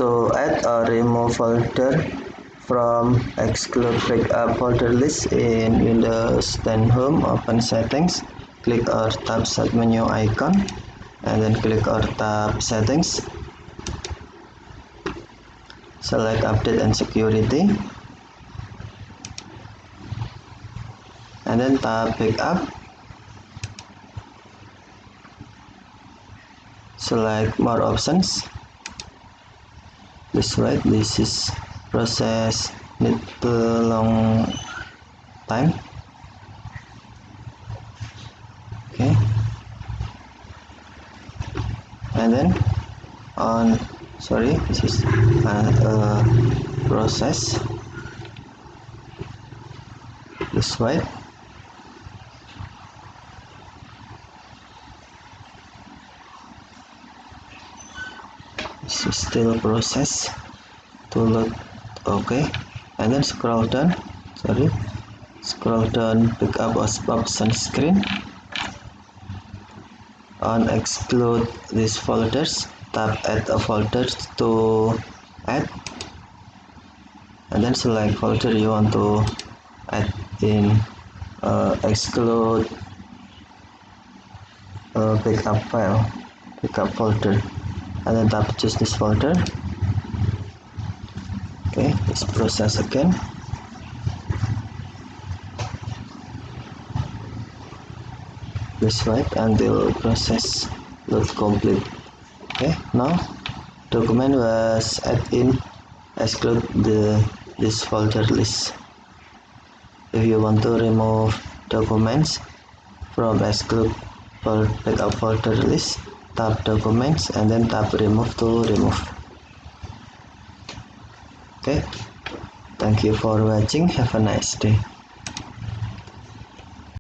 To add or remove folder from Exclude backup folder list in Windows 10 Home, open Settings, click or tap Start menu icon, and then click or tap Settings. Select Update and Security, and then tap Backup. Select More Options. Please wait, this is process need a long time. Okay, and then this is a process. Please wait. This is still process to load. Okay, and then scroll down, pick up option screen. On Exclude these folders, tap Add a folder to add, and then select folder you want to add in. Exclude backup folder, and then tap choose this folder. Okay, let's process again. Please wait until process load complete. Okay, now document was added in Exclude this folder list. If you want to remove documents from Exclude backup folder list, tap Documents and then tap Remove to remove. Okay, thank you for watching. Have a nice day.